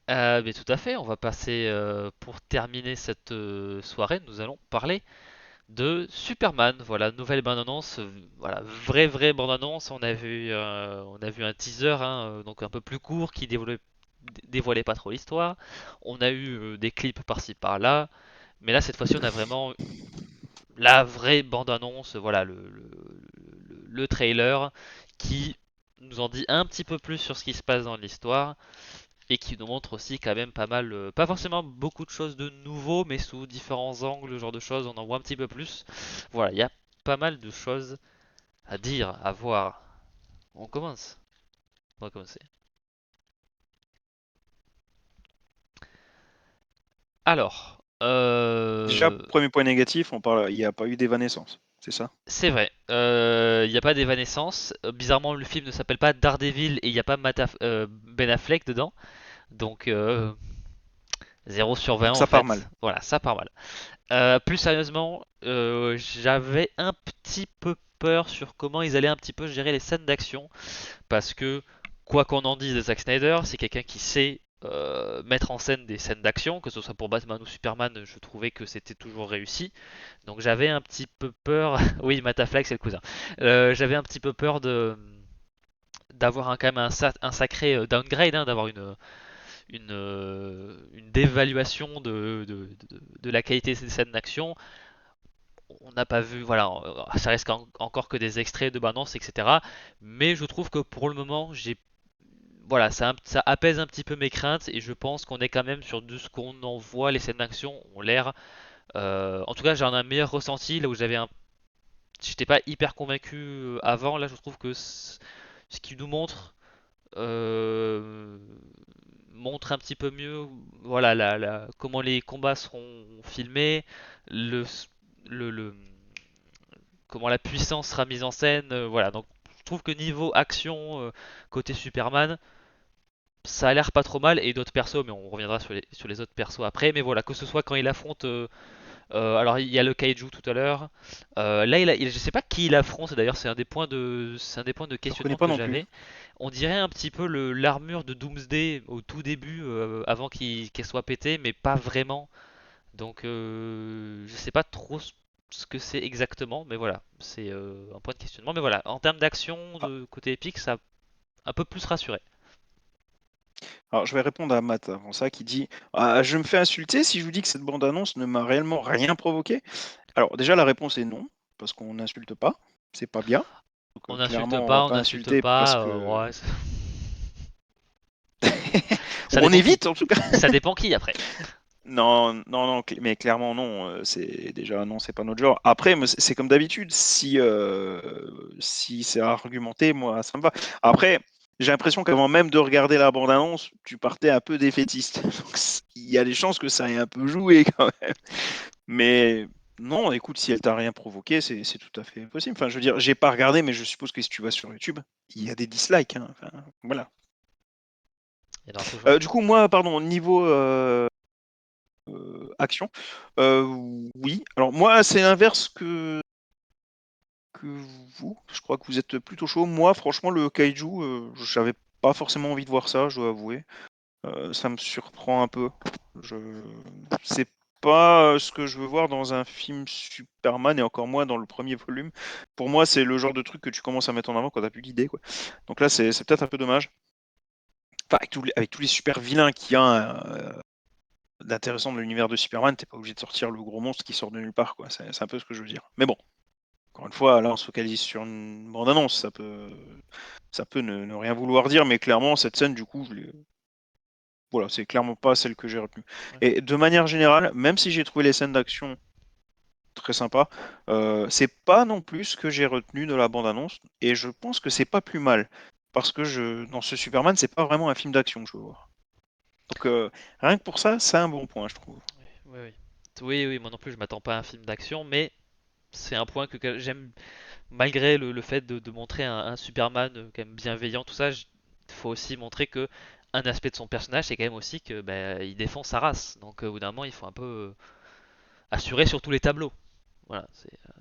Mais tout à fait, on va passer, pour terminer cette soirée, nous allons parler de Superman. Voilà, nouvelle bande-annonce, voilà, vraie bande-annonce. On a vu un teaser, hein, donc un peu plus court qui dévoilait pas trop l'histoire. On a eu des clips par-ci par-là, mais là cette fois-ci on a vraiment la vraie bande-annonce, voilà, le trailer qui nous en dit un petit peu plus sur ce qui se passe dans l'histoire et qui nous montre aussi quand même pas mal, pas forcément beaucoup de choses de nouveau, mais sous différents angles, ce genre de choses, on en voit un petit peu plus. Voilà, il y a pas mal de choses à dire, à voir. On commence. On va commencer. Alors, Déjà, premier point négatif, il n'y a pas eu d'évanescence, c'est ça? c'est vrai, il n'y a pas d'évanescence. Bizarrement, le film ne s'appelle pas Daredevil et il n'y a pas Ben Affleck dedans. Donc, 0 sur 20 Donc en ça part fait. mal. Voilà, ça part mal. Plus sérieusement, j'avais un petit peu peur sur comment ils allaient un petit peu gérer les scènes d'action. Parce que, quoi qu'on en dise de Zack Snyder, c'est quelqu'un qui sait mettre en scène des scènes d'action, que ce soit pour Batman ou Superman, je trouvais que c'était toujours réussi. Donc j'avais un petit peu peur. Oui, Mataflex, c'est le cousin. J'avais un petit peu peur d'avoir quand même un sacré downgrade, hein, d'avoir une dévaluation de la qualité des scènes d'action. On n'a pas vu, voilà, ça reste encore que des extraits de bande-annonce, etc. Mais je trouve que pour le moment, voilà, ça apaise un petit peu mes craintes et je pense qu'on est quand même sur de ce qu'on en voit, les scènes d'action ont l'air. En tout cas, j'en ai un meilleur ressenti là où j'étais pas hyper convaincu avant. Là, je trouve que ce qu'il nous euh, montre un petit peu mieux, voilà, comment les combats seront filmés, le, le comment la puissance sera mise en scène. Voilà, donc je trouve que niveau action côté Superman, ça a l'air pas trop mal et d'autres persos, mais on reviendra sur les autres persos après. Mais voilà, que ce soit quand il affronte, alors il y a le kaiju tout à l'heure. Là, je sais pas qui il affronte. D'ailleurs, c'est un des points de Je ne reconnais questionnement pas que non plus. j'avais. On dirait un petit peu l'armure de Doomsday au tout début, avant qu'elle soit pétée, mais pas vraiment. Donc, je sais pas trop ce que c'est exactement, mais voilà, c'est un point de questionnement. Mais voilà, en termes d'action Ah, de côté épique, ça a un peu plus rassuré. alors je vais répondre à Matt avant ça qui dit ah, je me fais insulter si je vous dis que cette bande-annonce ne m'a réellement rien provoqué. Alors déjà la réponse est non, parce qu'on n'insulte pas, c'est pas bien. Donc clairement on va On pas n'insulte insulter pas, parce que ouais, ça on dépend qui. évite en tout cas. Ça dépend qui après. Non, mais clairement non, c'est déjà non, c'est pas notre genre. Après, moi, c'est comme d'habitude, si c'est argumenté, moi ça me va. Après, j'ai l'impression qu'avant même de regarder la bande-annonce, tu partais un peu défaitiste. Donc il y a des chances que ça ait un peu joué quand même. Mais non, écoute, si elle t'a rien provoqué, c'est tout à fait possible. Enfin, je veux dire, j'ai pas regardé, mais je suppose que si tu vas sur YouTube, il y a des dislikes, hein. Enfin, voilà. Il y en aura toujours. Du coup, moi, pardon, niveau action. Oui. Alors moi, c'est l'inverse que vous. Je crois que vous êtes plutôt chaud. Moi, franchement, le kaiju, j'avais pas forcément envie de voir ça, je dois avouer. Ça me surprend un peu. Je... C'est pas ce que je veux voir dans un film Superman et encore moins dans le premier volume. Pour moi, c'est le genre de truc que tu commences à mettre en avant quand t'as plus d'idées, quoi. Donc là, c'est peut-être un peu dommage. Enfin, avec tous les super vilains qu'il y a d'intéressant dans l'univers de Superman, t'es pas obligé de sortir le gros monstre qui sort de nulle part, quoi. C'est un peu ce que je veux dire. Mais bon, encore une fois, là, on se focalise sur une bande-annonce. Ça peut ne rien vouloir dire, mais clairement, cette scène, du coup, voilà, c'est clairement pas celle que j'ai retenue. Ouais. Et de manière générale, même si j'ai trouvé les scènes d'action très sympas, c'est pas non plus ce que j'ai retenu de la bande-annonce, et je pense que c'est pas plus mal. Parce que dans ce Superman, c'est pas vraiment un film d'action que je veux voir. Donc, rien que pour ça, c'est un bon point, je trouve. Oui, oui. Oui, oui, moi non plus, je m'attends pas à un film d'action, mais c'est un point que j'aime, malgré le fait de montrer un Superman quand même bienveillant, tout ça, il faut aussi montrer que un aspect de son personnage, c'est quand même aussi que bah, il défend sa race. Donc au bout d'un moment, il faut un peu assurer sur tous les tableaux. Voilà,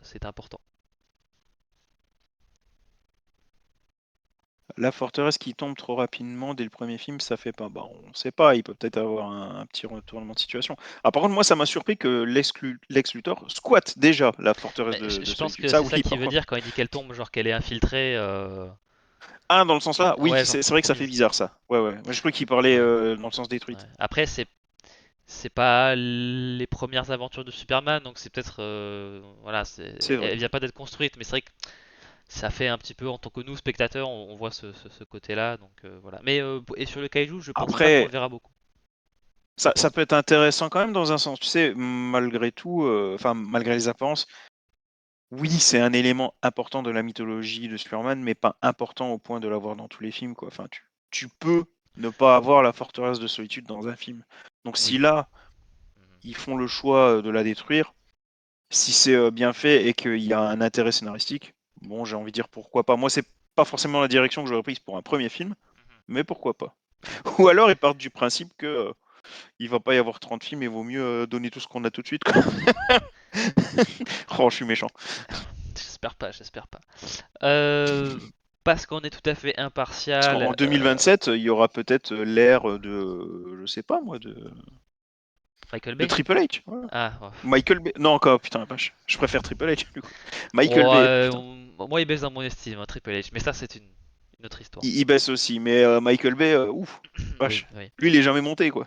c'est important. La forteresse qui tombe trop rapidement dès le premier film, ça fait pas. Bah, on sait pas, il peut peut-être avoir un petit retournement de situation. Ah, par contre, moi, ça m'a surpris que Lex Luthor squatte déjà la forteresse Mais de je pense solitude. que Ça, c'est ça oui, qu'il par veut contre. dire quand il dit qu'elle tombe, genre qu'elle est infiltrée. Ah, dans le sens là, oui, Ouais, c'est j'en vrai que ça fait promise. bizarre ça. Ouais, ouais. Moi, je crois qu'il parlait Ouais. dans le sens Ouais. détruite. Après, c'est pas les premières aventures de Superman, donc c'est peut-être voilà, C'est vrai. elle vient pas d'être construite, mais c'est vrai que ça fait un petit peu en tant que nous spectateurs, on voit ce côté-là, donc voilà. Mais et sur le kaiju, je pense pas qu'on Après, le verra beaucoup. ça peut être intéressant quand même dans un sens. Tu sais, malgré tout, enfin, malgré les apparences, oui, c'est un élément important de la mythologie de Superman, mais pas important au point de l'avoir dans tous les films, quoi. Enfin, tu peux ne pas avoir la forteresse de solitude dans un film. Donc si Oui. là, Mhm. ils font le choix de la détruire, si c'est bien fait et qu'il y a un intérêt scénaristique, bon, j'ai envie de dire pourquoi pas. Moi, c'est pas forcément la direction que j'aurais prise pour un premier film, Mhm. mais pourquoi pas. Ou alors ils partent du principe que il va pas y avoir 30 films et vaut mieux donner tout ce qu'on a tout de suite, quoi. Oh, je suis méchant. J'espère pas, j'espère pas. Euh, Parce qu'on est tout à fait Parce impartial. qu'en 2027, il y aura peut-être l'ère je sais pas moi, Michael de Bay? Triple H. Voilà. Ah, ouais. Michael Bay. Non, encore, putain, la vache. Je préfère Triple H, du coup. Michael Oh, Bay, putain. moi, il baisse dans mon estime, hein, Triple H, mais ça, c'est une autre histoire. Il baisse aussi, mais Michael Bay, ouf, Oui, vache. oui. Lui, il est jamais monté, quoi.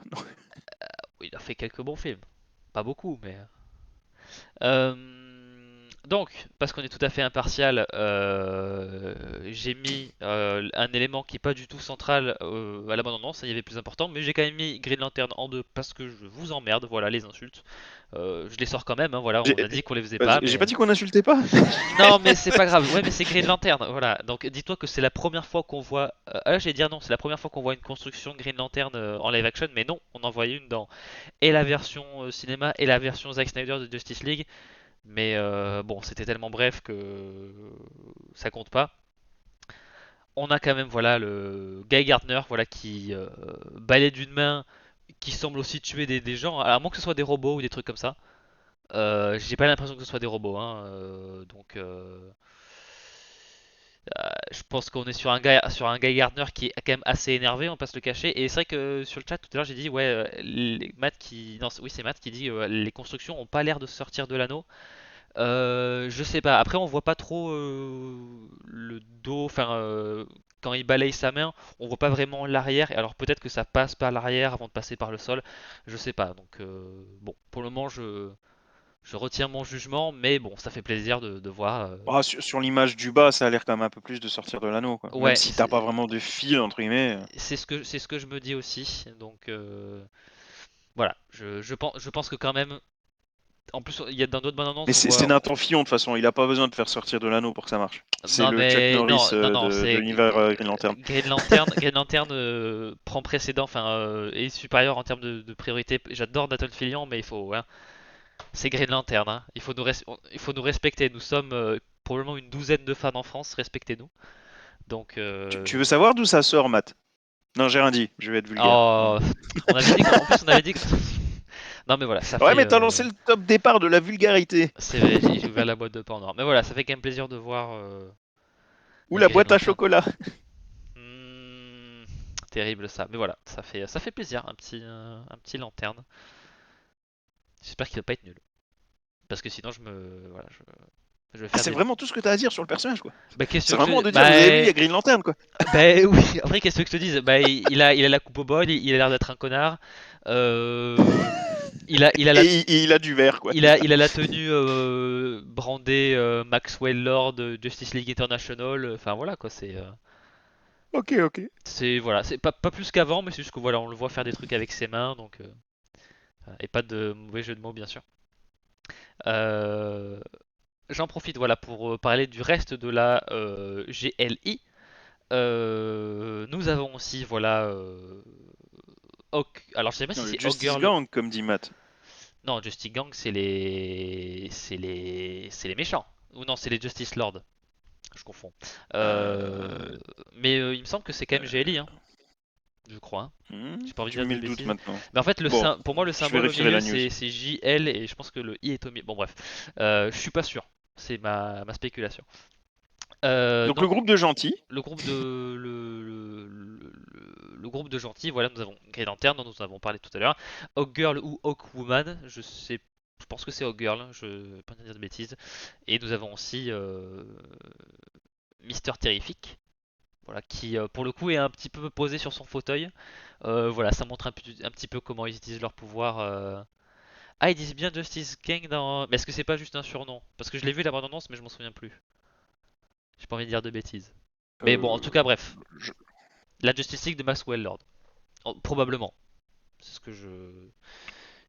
Oui, il a fait quelques bons films. Pas beaucoup, mais. Euh, donc, parce qu'on est tout à fait impartial, j'ai mis un élément qui est pas du tout central à l'abandonnance, il y avait plus important, mais j'ai quand même mis Green Lantern en deux parce que je vous emmerde, voilà les insultes. Je les sors quand même, hein, voilà, J'ai on a dit qu'on les faisait bah, pas, j'ai mais. pas dit qu'on insultait pas. Non, mais c'est pas grave, ouais, mais c'est Green Lantern, voilà. Donc dis-toi que c'est la première fois qu'on voit. Ah, j'allais dire non, c'est la première fois qu'on voit une construction de Green Lantern en live action, mais non, on en voyait une dans et la version cinéma et la version Zack Snyder de Justice League. Mais bon, c'était tellement bref que ça compte pas. On a quand même voilà le Guy Gardner voilà qui balaie d'une main, qui semble aussi tuer des gens, à moins que ce soit des robots ou des trucs comme ça. J'ai pas l'impression que ce soit des robots, hein, donc je pense qu'on est sur un Guy Gardner qui est quand même assez énervé, on passe le cacher. Et c'est vrai que sur le chat tout à l'heure j'ai dit ouais, Matt qui, non, oui c'est Matt qui dit les constructions ont pas l'air de sortir de l'anneau. Je sais pas. Après, on voit pas trop le dos. Enfin, quand il balaye sa main, on voit pas vraiment l'arrière. Et alors peut-être que ça passe par l'arrière avant de passer par le sol. Je sais pas. Donc bon, pour le moment, je retiens mon jugement. Mais bon, ça fait plaisir de voir. Ah, sur l'image du bas, ça a l'air quand même un peu plus de sortir de l'anneau, quoi. Même Ouais, si t'as pas vraiment de fil, entre guillemets. c'est ce que je me dis aussi. Donc voilà. Je pense que quand même. En plus, il y a dans d'autres bandes Mais annonces, on c'est voit. Nathan Fillon, de toute façon. Il a pas besoin de faire sortir de l'anneau pour que ça marche. C'est Non le Chuck mais Norris non de c'est l'univers Green Lantern. Green Lantern prend précédent enfin est supérieur en termes de priorité. J'adore Nathan Fillion mais il faut hein, c'est Green Lantern hein. Il faut nous respecter. Nous sommes probablement une douzaine de fans en France, respectez-nous. Donc Tu veux savoir d'où ça sort, Matt? Non, j'ai rien dit. Je vais être vulgaire. oh, Non. on avait dit en plus on avait dit que non mais voilà, ça Ouais, fait mais t'as lancé le top départ de la vulgarité. c'est vrai, j'ai ouvert la boîte de Pandore. Mais voilà, ça fait quand même plaisir de voir Ou la Green boîte à Lantern. chocolat. Hmm, terrible ça. Mais voilà, ça fait plaisir, un petit lanterne. J'espère qu'il va pas être nul. Parce que sinon, voilà, je vais Ah, faire c'est des. vraiment tout ce que t'as à dire sur le personnage, quoi. Bah, qu'est-ce C'est que vraiment je. de dire, vous avez vu, il y a Green Lantern, quoi. Bah, oui, après, qu'est-ce que je te dise? Bah, il a la coupe au bol, il a l'air d'être un connard. Euh, il a la. Et il a du vert, quoi. Il a la tenue brandée Maxwell Lord Justice League International. Enfin voilà quoi, Ok, ok. c'est voilà, c'est pas plus qu'avant, mais c'est juste que voilà, on le voit faire des trucs avec ses mains, donc et pas de mauvais jeu de mots bien sûr. Euh, J'en profite voilà pour parler du reste de la GLI. Nous avons aussi voilà alors je sais pas si Non, le c'est Hawk Justice Girl. Gang, comme dit Matt. Non, Justice Gang c'est les méchants. Ou non, c'est les Justice Lord. Je confonds. Euh, Mais il me semble que c'est quand même GLI hein, je crois, hein. J'ai pas envie de Tu me dire mets de le doute bêtises. maintenant. Mais en fait, Bon, pour moi, le je symbole au vérifierai milieu, la news. c'est JL et je pense que le I est au milieu. Bon, bref. Je suis pas sûr. C'est ma spéculation. Donc le Donc groupe de gentils. le groupe de le groupe de gentils, voilà, nous avons Green Lantern dont nous avons parlé tout à l'heure, Hawk Girl ou Hawk Woman, je pense que c'est Hawk Girl, je vais pas dire de bêtises, et nous avons aussi Mister Terrific, voilà, qui pour le coup est un petit peu posé sur son fauteuil. Voilà, ça montre un petit peu comment ils utilisent leur pouvoir. Ah, ils disent bien Justice Gang dans. Mais est-ce que c'est pas juste un surnom? Parce que je l'ai vu la bande-annonce, mais je m'en souviens plus. J'ai pas envie de dire de bêtises. Mais bon, en tout cas, Euh, bref, je- la Justice League de Maxwell Lord. Oh, probablement. C'est ce que je,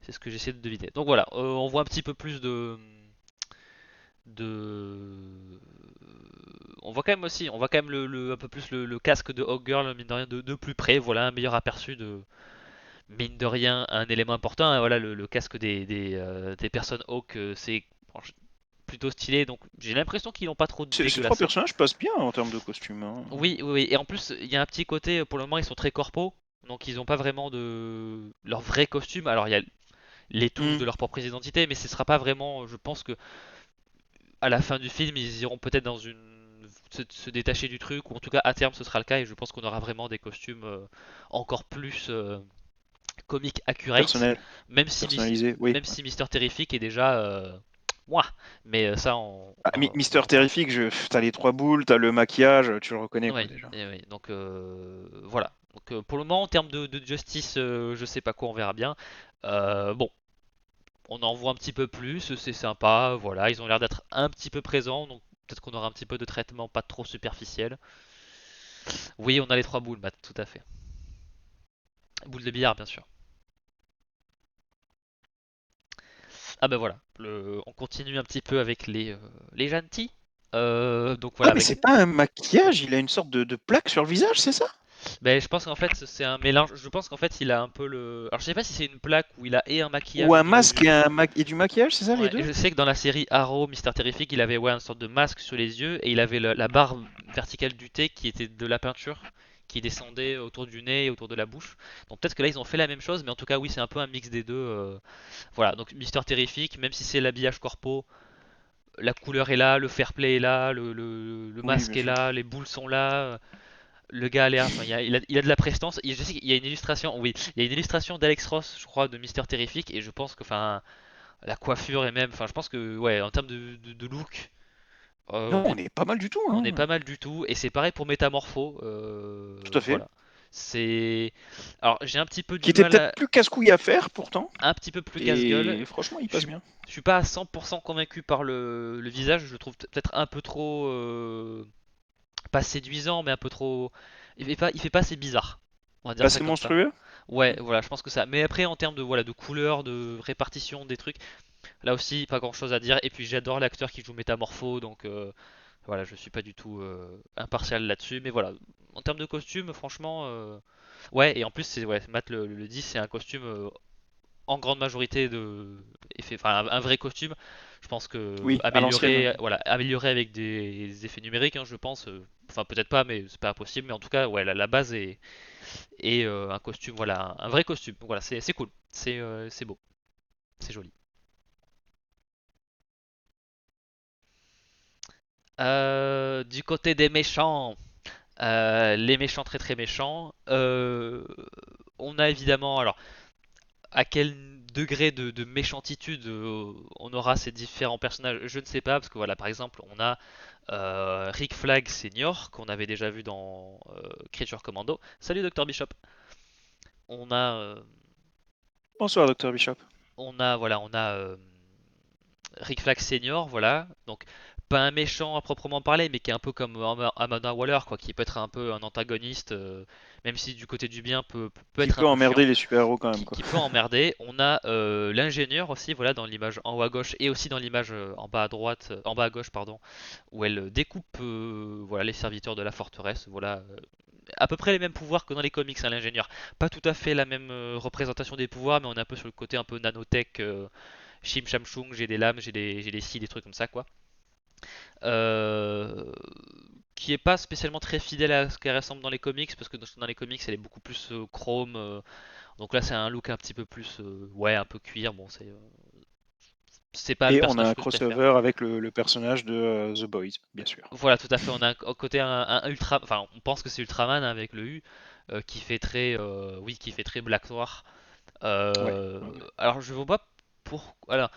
c'est ce que j'essaie de deviner. Donc voilà, on voit un petit peu plus de, on voit quand même aussi, on voit quand même un peu plus le casque de Hawk Girl mine de rien de plus près. Voilà un meilleur aperçu de mine de rien un élément important, hein. Voilà le casque des personnes Hawk, c'est plutôt stylé. Donc j'ai l'impression qu'ils l'ont pas trop Ces trois dégueulassé. personnages passent bien en termes de costumes, hein. Oui, oui, oui. Et en plus, il y a un petit côté, pour le moment, ils sont très corpo. Donc, ils n'ont pas vraiment de leur vrai costume. Alors, il y a les touches Hmm. de leur propre identité, mais ce sera pas vraiment. Je pense que à la fin du film, ils iront peut-être dans une se détacher du truc, ou en tout cas à terme ce sera le cas, et je pense qu'on aura vraiment des costumes encore plus comic accurate, Personnel, même si personnalisé, oui. même si Mister Terrific est déjà moi. Mais ça, Ah, on Mister en parle. Terrific, t'as les trois boules, t'as le maquillage, tu le reconnais quoi Oui, déjà. et oui. Donc voilà. Donc pour le moment, en termes de justice, je sais pas quoi, on verra bien. Bon, on en voit un petit peu plus, c'est sympa. Voilà, ils ont l'air d'être un petit peu présents, donc peut-être qu'on aura un petit peu de traitement pas trop superficiel. Oui, on a les trois boules, Matt, tout à fait. Boules de billard, bien sûr. Ah ben voilà, on continue un petit peu avec les gentils. Donc Ah, voilà, mais avec c'est pas un maquillage, il a une sorte de plaque sur le visage, c'est ça? ben, je pense qu'en fait c'est un mélange. Je pense qu'en fait il a un peu le. Alors je sais pas si c'est une plaque où il a et un Ou maquillage un ni le masque jeu. et, et du maquillage, c'est ça les Ouais, deux? je sais que dans la série Arrow, Mister Terrific, il avait ouais, une sorte de masque sur les yeux et il avait la barre verticale du thé qui était de la peinture qui descendait autour du nez et autour de la bouche. Donc peut-être que là ils ont fait la même chose, mais en tout cas oui c'est un peu un mix des deux. Voilà, donc Mister Terrific, même si c'est l'habillage corpo, la couleur est là, le fair play est là, le Oui, masque bien est sûr. là, les boules sont là. Le gars a l'air, enfin, il a de la prestance. Je sais qu'il y a une illustration, oui, il y a une illustration d'Alex Ross, je crois, de Mister Terrific, et je pense que, enfin, la coiffure et même, enfin, je pense que, ouais, en termes de look, Non, on est pas mal du tout, on est hein. pas mal du tout. Et c'est pareil pour Métamorpho, Tout à fait. voilà. C'est, alors, j'ai un petit peu Qui du était mal, peut-être plus casse-couille à faire pourtant. un petit peu plus casse-gueule. Et franchement, il Je passe suis, bien. je suis pas à 100% convaincu par le visage. Je le trouve peut-être un peu trop, pas séduisant, mais un peu trop. Il fait pas assez bizarre. On va dire Pas ça assez comme ça. monstrueux? Ouais, voilà, je pense que ça. Mais après, en termes de voilà de couleur, de répartition des trucs, là aussi, pas grand-chose à dire. Et puis, j'adore l'acteur qui joue Métamorpho, donc voilà, je suis pas du tout impartial là-dessus. Mais voilà, en termes de costume, franchement, ouais. Et en plus, c'est ouais, Matt le dit, c'est un costume en grande majorité de effets, enfin un vrai costume. Je pense que Oui, à l'ancienne. amélioré, voilà, amélioré avec des effets numériques, hein, je pense. Enfin, peut-être pas, mais c'est pas impossible. Mais en tout cas, ouais, la base est un costume, voilà, un vrai costume. Voilà, c'est cool, c'est beau, c'est joli. Du côté des méchants, les méchants très très méchants, on a évidemment, alors à quel degré de méchantitude on aura ces différents personnages, je ne sais pas, parce que voilà, par exemple, on a Rick Flag Senior, qu'on avait déjà vu dans Creature Commando. Salut Dr Bishop. On a, Bonsoir, Docteur Bishop. voilà, on a Rick Flag Senior, voilà. Donc pas un méchant à proprement parler, mais qui est un peu comme Amanda Waller, quoi, qui peut être un peu un antagoniste, même si du côté du bien peut Qui être un peut peu chiant, emmerder les super-héros quand même, quoi. qui peut emmerder. On a l'ingénieur aussi, voilà, dans l'image en haut à gauche et aussi dans l'image en bas à droite, en bas à gauche, pardon, où elle découpe, voilà, les serviteurs de la forteresse, voilà. À peu près les mêmes pouvoirs que dans les comics, hein, l'ingénieur. Pas tout à fait la même représentation des pouvoirs, mais on est un peu sur le côté un peu nanotech, Chim Cham Chung, j'ai des lames, j'ai des scies, des trucs comme ça, quoi. Euh, qui est pas spécialement très fidèle à ce qu'elle ressemble dans les comics, parce que dans les comics elle est beaucoup plus chrome, donc là c'est un look un petit peu plus, ouais, un peu cuir, bon c'est pas le Et on a personnage un que je préfère. crossover avec le personnage de The Boys, bien sûr. Voilà, tout à fait. On a un côté un ultra, enfin, on pense que c'est Ultraman avec le U, qui fait très, oui, qui fait très black noir. Ouais. Ouais. Alors je vois pas pour. Alors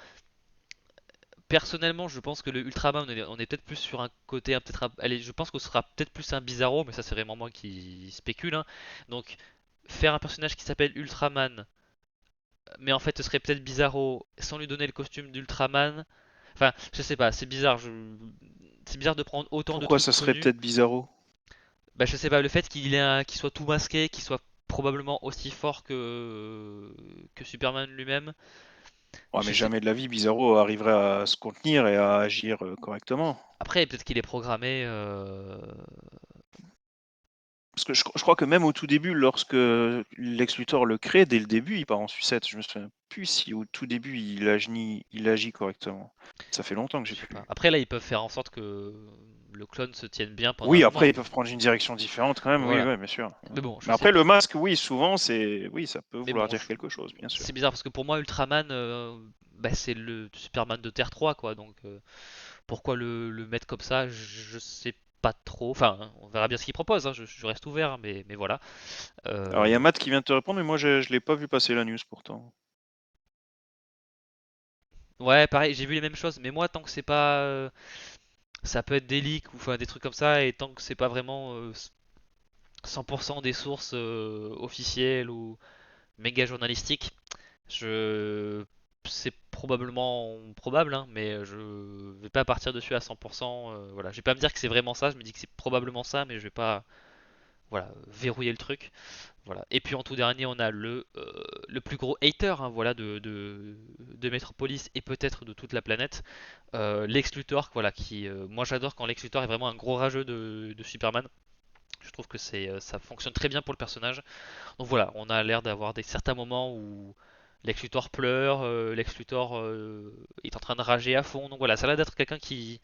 personnellement, je pense que le Ultraman, on est peut-être plus sur un côté, peut-être, allez, je pense qu'on sera peut-être plus un Bizarro, mais ça c'est vraiment moi qui spécule, hein. Donc faire un personnage qui s'appelle Ultraman, mais en fait ce serait peut-être Bizarro sans lui donner le costume d'Ultraman. Enfin, je sais pas, c'est bizarre. C'est bizarre de prendre autant de Pourquoi trucs ça serait connus. peut-être Bizarro? Bah, je sais pas, le fait qu'il soit tout masqué, qu'il soit probablement aussi fort que Superman lui-même, Ouais, je mais sais. jamais de la vie, Bizarro arriverait à se contenir et à agir correctement. Après, peut-être qu'il est programmé. Parce que je crois que même au tout début, lorsque Lex Luthor le crée, dès le début, il part en sucette. Je me souviens plus si au tout début il agit correctement. Ça fait longtemps que Je j'ai sais plus pas. lu. Après, là, ils peuvent faire en sorte que le clone se tienne bien pendant un Oui, après moment. ils peuvent prendre une direction différente quand même. Oui, Voilà. ouais, bien sûr. Mais bon, je Mais sais après pas. le masque, oui, souvent c'est, oui, ça peut Mais vouloir bon, dire quelque chose, bien sûr. c'est bizarre parce que pour moi, Ultraman, bah, c'est le Superman de Terre 3, quoi. Donc, pourquoi le mettre comme ça, je sais pas trop. Enfin, hein, on verra bien ce qu'il propose, hein. Je reste ouvert, mais voilà. Alors il y a Euh, Matt qui vient de te répondre, mais moi je l'ai pas vu passer la news pourtant. Ouais, pareil, j'ai vu les mêmes choses, mais moi, tant que c'est pas. Ça peut être des leaks ou enfin, des trucs comme ça, et tant que c'est pas vraiment 100% des sources officielles ou méga journalistiques, je. C'est probablement probable, hein, mais je vais pas partir dessus à 100%. Voilà, je vais pas me dire que c'est vraiment ça, je me dis que c'est probablement ça, mais je vais pas voilà, verrouiller le truc. Voilà. Et puis en tout dernier, on a le plus gros hater, hein, voilà, de Metropolis et peut-être de toute la planète, Lex Luthor, voilà, moi j'adore quand Lex Luthor est vraiment un gros rageux de Superman. Je trouve que ça fonctionne très bien pour le personnage. Donc voilà, on a l'air d'avoir certains moments où Lex Luthor pleure, Lex Luthor est en train de rager à fond. Donc voilà, ça a l'air d'être quelqu'un qui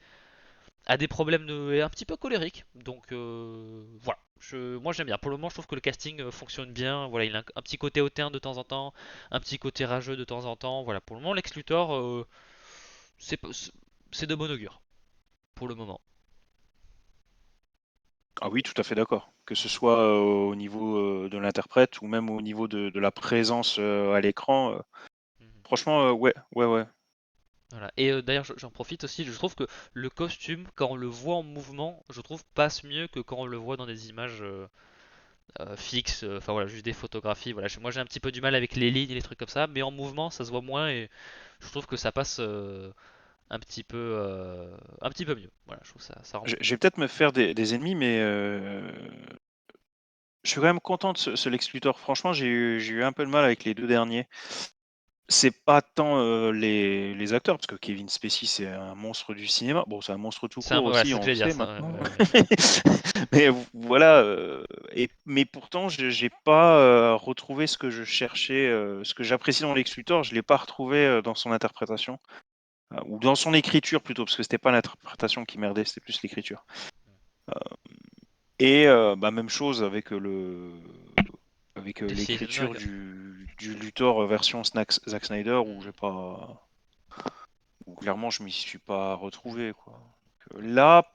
a des problèmes est un petit peu colérique. Donc voilà, moi j'aime bien. Pour le moment, je trouve que le casting fonctionne bien. Voilà, il a un petit côté hautain de temps en temps, un petit côté rageux de temps en temps. Voilà, pour le moment, Lex Luthor, c'est c'est de bon augure pour le moment. Ah oui, tout à fait d'accord. Que ce soit au niveau de l'interprète ou même au niveau de la présence à l'écran. Mhm. Franchement, ouais, ouais, ouais. Voilà. Et d'ailleurs, j'en profite aussi. Je trouve que le costume, quand on le voit en mouvement, je trouve passe mieux que quand on le voit dans des images fixes. Enfin voilà, juste des photographies. Voilà, moi j'ai un petit peu du mal avec les lignes et les trucs comme ça, mais en mouvement, ça se voit moins et je trouve que ça passe un petit peu mieux. Voilà, je trouve ça rend Je mieux. je vais peut-être me faire des ennemis, mais je suis quand même content de ce Lex Luthor. Franchement, j'ai eu un peu de mal avec les 2 derniers. C'est pas tant, les acteurs, parce que Kevin Spacey, c'est un monstre du cinéma. Bon, c'est un monstre tout court Voilà, aussi, c'est ce que on le j'allais dire sait ça. maintenant. Ouais, ouais. Mais voilà, mais pourtant je j'ai pas, retrouvé ce que je cherchais, ce que j'apprécie dans Lex Luthor, je l'ai pas retrouvé, dans son interprétation, ou dans son écriture plutôt, parce que c'était pas l'interprétation qui merdait, c'était plus l'écriture. Et bah, même chose avec, DC l'écriture Eisenberg. du Luthor, version Zack Snyder où Mhm. j'ai pas où clairement je m'y suis pas retrouvé, quoi. Là,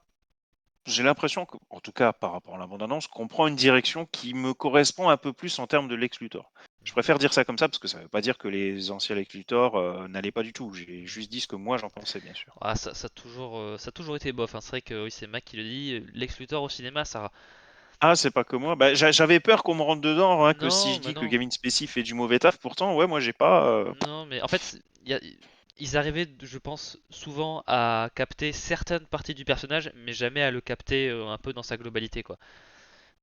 j'ai l'impression que, en tout cas par rapport à la bande-annonce, qu'on prend une direction qui me correspond un peu plus en termes de Lex Luthor. Je préfère dire ça comme ça parce que ça veut pas dire que les anciens Lex Luthor, n'allaient pas du tout. J'ai Mhm. juste dit ce que moi j'en pensais, bien sûr. Ah, ça a toujours été bof, hein. C'est vrai que oui, c'est Mac qui le dit. Lex Luthor au cinéma, ça. Ah, c'est pas que moi. Bah, j'avais peur qu'on me rentre dedans, hein, que si Non, je mais dis que non. Kevin Spacey fait du mauvais taf, pourtant, ouais, moi j'ai pas. Non, mais en fait, ils arrivaient, je pense, souvent à capter certaines parties du personnage, mais jamais à le capter un peu dans sa globalité, quoi.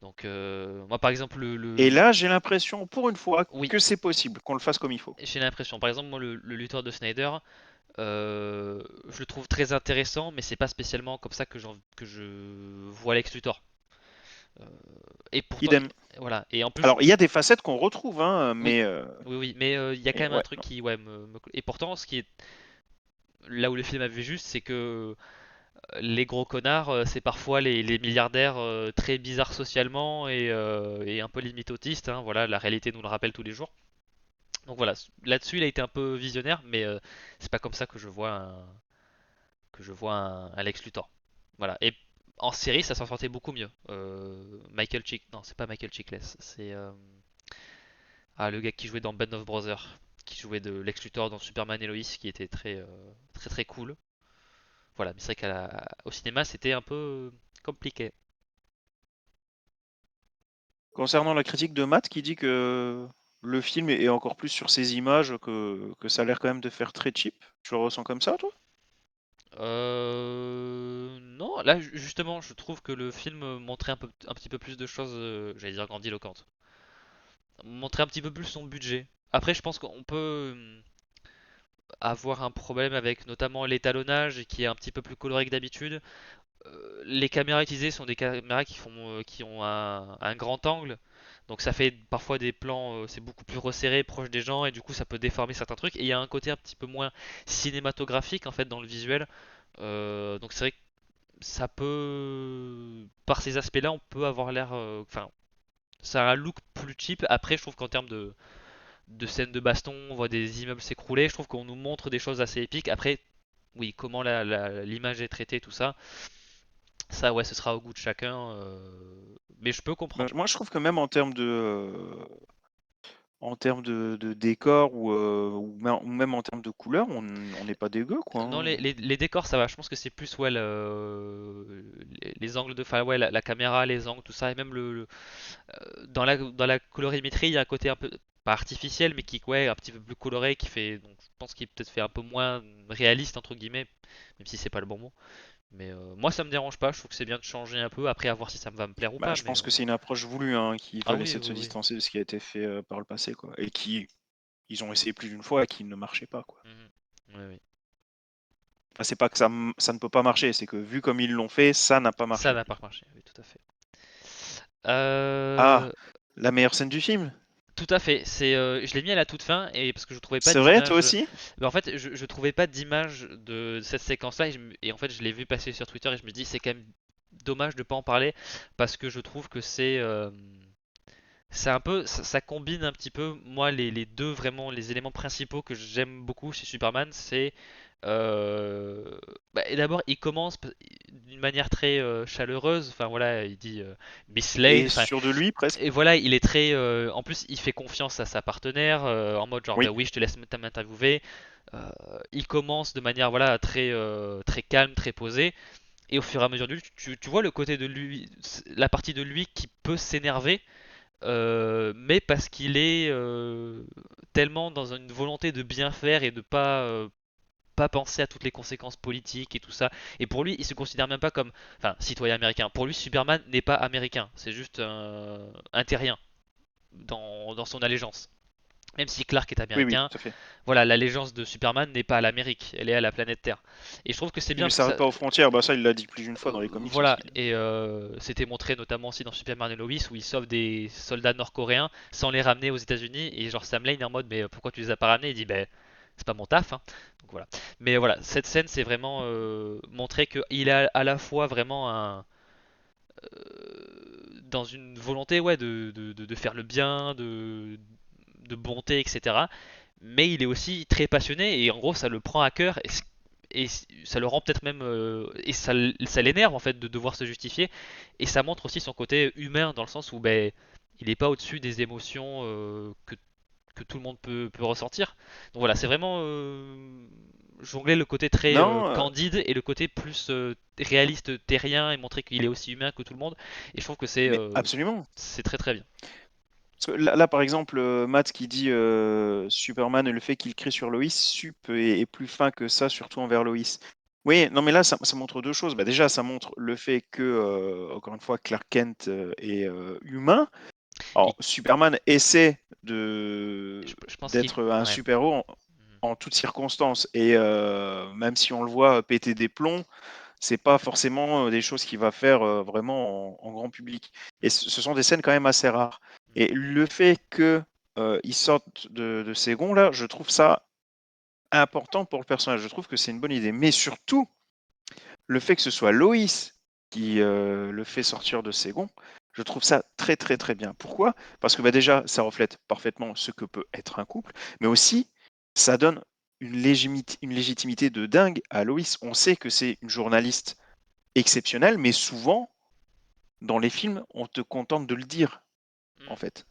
Donc, moi, par exemple, Et là, j'ai l'impression, pour une fois, oui, que c'est possible, qu'on le fasse comme il faut. j'ai l'impression. Par exemple, moi, le Luthor de Snyder, je le trouve très intéressant, mais c'est pas spécialement comme ça que je vois Lex Luthor. Euh, et pourtant, Idem. voilà. Et en plus, Alors, il y a des facettes qu'on retrouve, hein, oui, mais, oui, mais il y a quand même un ouais, truc non. qui, ouais, et pourtant, ce qui est là où le film avait juste, c'est que les gros connards, c'est parfois les milliardaires très bizarres socialement et un peu limite autistes, hein, voilà, la réalité nous le rappelle tous les jours. Donc voilà, là-dessus il a été un peu visionnaire, mais c'est pas comme ça que je vois un Lex Luthor. Voilà. Et en série, ça s'en sortait beaucoup mieux. Michael Chick, non, c'est pas Michael Chiklis, c'est le gars qui jouait dans Band of Brothers, qui jouait de Lex Luthor dans Superman et Lois, qui était très très cool. Voilà, mais c'est vrai qu'au cinéma, c'était un peu compliqué. Concernant la critique de Matt qui dit que le film est encore plus sur ses images, que ça a l'air quand même de faire très cheap. Tu le ressens comme ça, toi? Non, là justement, je trouve que le film montrait un petit peu plus de choses, j'allais dire grandiloquentes. Montrait un petit peu plus son budget. Après, je pense qu'on peut avoir un problème avec notamment l'étalonnage qui est un petit peu plus coloré que d'habitude. Les caméras utilisées sont des caméras qui ont un grand angle, donc ça fait parfois des plans, c'est beaucoup plus resserré, proche des gens, et du coup ça peut déformer certains trucs. Et il y a un côté un petit peu moins cinématographique en fait dans le visuel. Donc c'est vrai que ça peut, par ces aspects-là, on peut avoir l'air, enfin, ça a un look plus cheap. Après, je trouve qu'en termes de scènes de baston, on voit des immeubles s'écrouler. Je trouve qu'on nous montre des choses assez épiques. Après, oui, comment l'image est traitée, tout ça, ça, ouais, ce sera au goût de chacun. Mais je peux Ben, comprendre. moi, je trouve que même en termes de décor ou même en termes de couleur, on n'est pas dégueu, quoi, Non, hein. les décors, ça va. Je pense que c'est plus ouais, les angles de, enfin, ouais, la caméra, les angles, tout ça, et même dans la colorimétrie, il y a un côté un peu pas artificiel, mais qui ouais, un petit peu plus coloré, qui fait, donc je pense qu'il peut-être fait un peu moins réaliste entre guillemets, même si c'est pas le bon mot. Mais moi, ça me dérange pas. Je trouve que c'est bien de changer un peu. Après, à voir si ça me va me plaire ou Bah, pas. je Mais pense que c'est une approche voulue, hein, qu'il ah fallait oui, essayer de se oui, oui. distancer de ce qui a été fait par le passé, quoi. Et qui, ils ont essayé plus d'une fois et qui ne marchait pas, quoi. Mhm. Oui, oui. Enfin, c'est pas que ça ne peut pas marcher, c'est que vu comme ils l'ont fait, ça n'a pas Ça marché. n'a pas marché. Oui, tout à fait. Ah, Euh, la meilleure scène du film? Tout à fait. Je l'ai mis à la toute fin et parce que je trouvais pas C'est vrai, toi d'image. aussi? Mais en fait, je trouvais pas d'image de cette séquence-là et en fait, je l'ai vu passer sur Twitter et je me dis c'est quand même dommage de pas en parler parce que je trouve que c'est un peu ça combine un petit peu moi les deux vraiment les éléments principaux que j'aime beaucoup chez Superman, c'est et d'abord il commence d'une manière très chaleureuse. Enfin voilà, il dit Miss Lane. Et Enfin sûr de lui, presque? et voilà, il est très. En plus, il fait confiance à sa partenaire en mode genre, bah Oui. oui, je te laisse m'interviewer. Il commence de manière voilà très calme, très posée. Et au fur et à mesure du tu vois le côté de lui, la partie de lui qui peut s'énerver, mais parce qu'il est tellement dans une volonté de bien faire et de pas penser à toutes les conséquences politiques et tout ça. Et pour lui, il se considère même pas comme, enfin, citoyen américain. Pour lui, Superman n'est pas américain, c'est juste un terrien dans son allégeance. Même si Clark est Oui, oui, américain, tout à fait. voilà, l'allégeance de Superman n'est pas à l'Amérique, elle est à la planète Terre. Et je trouve que c'est Il bien ne parce que s'arrête ça, pas aux frontières, bah ça il l'a dit plus d'une fois dans les comics voilà, aussi. et c'était montré notamment aussi dans Superman et Lois où il sauve des soldats nord-coréens sans les ramener aux États-Unis. Et genre Sam Lane est en mode, mais pourquoi tu les as pas ramenés? Il dit, ben c'est pas mon taf, hein. Donc voilà. Mais voilà, cette scène c'est vraiment montrer qu'il a à la fois vraiment dans une volonté ouais, de faire le bien, de bonté, etc. Mais il est aussi très passionné et en gros ça le prend à cœur et ça le rend peut-être même et ça l'énerve en fait de devoir se justifier et ça montre aussi son côté humain dans le sens où ben il n'est pas au-dessus des émotions que tout le monde peut ressentir. Donc voilà, c'est vraiment jongler le côté très Non, candide et le côté plus réaliste terrien et montrer qu'il est aussi humain que tout le monde. Et je trouve que mais absolument. c'est très très bien. Parce que là, par exemple, Matt qui dit Superman et le fait qu'il crie sur Lois, Sup est plus fin que ça, surtout envers Lois. Oui, non, mais là, ça montre deux choses. Bah, déjà, ça montre le fait que, encore une fois, Clark Kent est humain. Alors, Et Superman essaie je pense qu'il d'être un ouais. super-héros en toutes circonstances. Et même si on le voit péter des plombs, c'est pas forcément des choses qu'il va faire vraiment en grand public. Et ce sont des scènes quand même assez rares. Et le fait que il sorte de ces gonds-là, je trouve ça important pour le personnage. Je trouve que c'est une bonne idée. Mais surtout, le fait que ce soit Loïs qui le fait sortir de ses gonds, Je trouve ça très très très bien. Pourquoi? Parce que déjà, ça reflète parfaitement ce que peut être un couple, mais aussi, ça donne une légitimité de dingue à Loïs. On sait que c'est une journaliste exceptionnelle, mais souvent, dans les films, on te contente de le dire, en Mm. fait.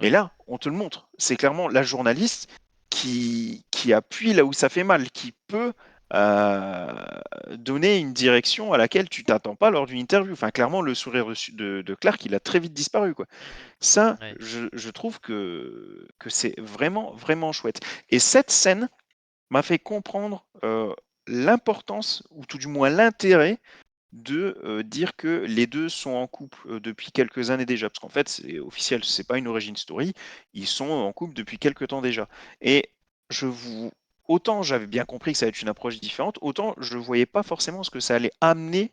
Et Oui. là, on te le montre. C'est clairement la journaliste qui appuie là où ça fait mal, qui peut donner une direction à laquelle tu t'attends pas lors d'une interview. Enfin, clairement, le sourire de Clark, il a très vite disparu, quoi. Mhm. Ça, Ouais. je trouve que c'est vraiment, vraiment chouette. Et cette scène m'a fait comprendre l'importance, ou tout du moins l'intérêt, de dire que les deux sont en couple depuis quelques années déjà, parce qu'en fait, c'est officiel, c'est pas une origin story, ils sont en couple depuis quelques temps déjà. Et je vous. Autant j'avais bien compris que ça allait être une approche différente, autant je ne voyais pas forcément ce que ça allait amener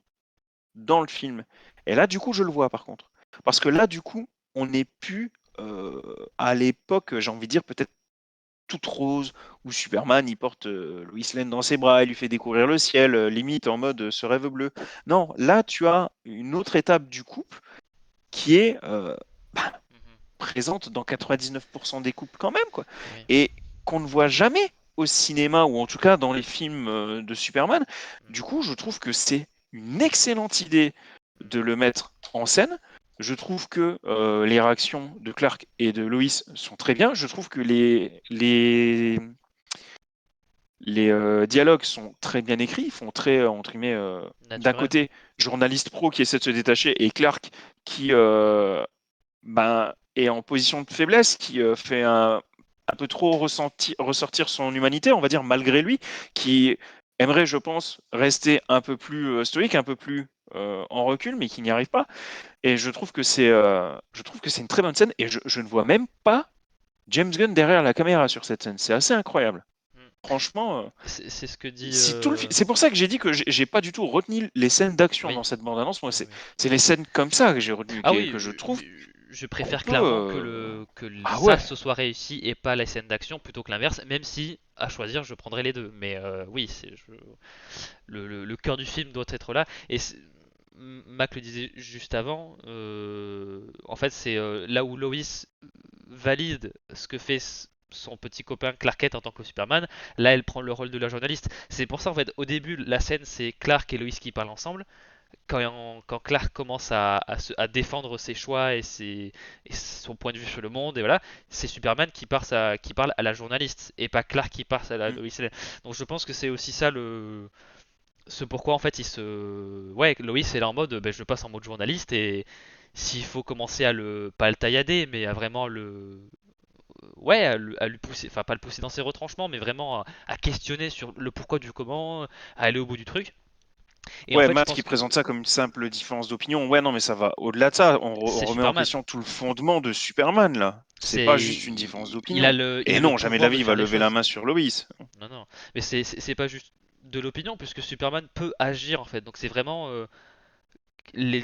dans le film. Et là, du coup, je le vois par contre. Parce que là, du coup, on n'est plus à l'époque, j'ai envie de dire, peut-être toute rose, où Superman, il porte Lois Lane dans ses bras, il lui fait découvrir le ciel, limite en mode ce rêve bleu. Non, là, tu as une autre étape du couple qui est Mhm. présente dans 99% des couples quand même, quoi. Oui. Et qu'on ne voit jamais au cinéma, ou en tout cas dans les films de Superman. Du Mhm. coup, je trouve que c'est une excellente idée de le mettre en scène. Je trouve que les réactions de Clark et de Lois sont très bien. Je trouve que les dialogues sont très bien écrits. Ils font très, entre guillemets, d'un Naturel. côté, journaliste pro qui essaie de se détacher, et Clark qui ben, est en position de faiblesse, qui fait un peu trop ressortir son humanité, on va dire, malgré lui, qui aimerait, je pense, rester un peu plus stoïque, un peu plus en recul, mais qui n'y arrive pas. Et je trouve que c'est une très bonne scène, et je ne vois même pas James Gunn derrière la caméra sur cette scène. C'est assez incroyable. Mm. Franchement, C'est ce que dit. si tout le c'est pour ça que j'ai dit que j'ai pas du tout retenu les scènes d'action Oui. dans cette bande-annonce. Moi, Oui, oui. c'est les scènes comme ça que j'ai retenu, Ah oui, que je trouve je qu'on préfère peut. clairement Ah ça ouais, se soit réussi et pas la scène d'action plutôt que l'inverse, même si à choisir je prendrais les deux. Mais oui, le cœur du film doit être là. Et Mac le disait juste avant, en fait c'est là où Lois valide ce que fait son petit copain Clark Kent en tant que Superman, là elle prend le rôle de la journaliste. C'est pour ça en fait au début la scène c'est Clark et Lois qui parlent ensemble. Quand Clark commence à défendre ses choix et son point de vue sur le monde, et voilà, c'est Superman qui parle à la journaliste et pas Clark qui parle à la mm, Lois Lane. Donc je pense que c'est aussi ça ce pourquoi en fait il se. Ouais, Lois est là en mode ben, je passe en mode journaliste et s'il faut commencer à le. Pas à le taillader, mais à vraiment le. Ouais, à lui pousser. Enfin, pas le pousser dans ses retranchements, mais vraiment à questionner sur le pourquoi du comment, à aller au bout du truc. Et en ouais, fait, je Matt qui pense présente que ça comme une simple différence d'opinion. Ouais, non, mais ça va au-delà de ça. On c'est remet en Superman. question tout le fondement de Superman, là. C'est pas C'est juste une différence il a d'opinion. il Et a le non, jamais de la pouvoir de vie, il va faire les lever la choses. main sur Lois. Non, non. Mais c'est pas juste de l'opinion, puisque Superman peut agir en fait. Donc c'est vraiment les,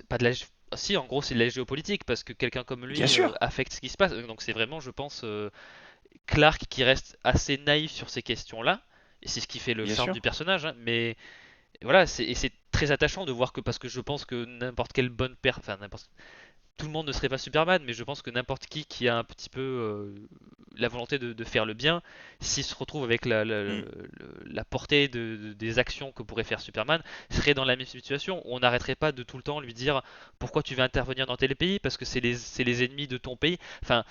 pas de la. Si, en gros, c'est de la géopolitique parce que quelqu'un comme Bien lui sûr, affecte ce qui se passe. Donc c'est vraiment, je pense, Clark qui reste assez naïf sur ces questions-là. Et c'est ce qui fait le bien charme sûr. du personnage. Hein. Mais voilà, et c'est très attachant de voir que parce que je pense que n'importe quelle bonne enfin n'importe tout le monde ne serait pas Superman, mais je pense que n'importe qui a un petit peu la volonté de faire le bien, s'il se retrouve avec Mm. la portée des actions que pourrait faire Superman, serait dans la même situation. On n'arrêterait pas de tout le temps lui dire pourquoi tu veux intervenir dans tel pays, parce que c'est les ennemis de ton pays. Enfin,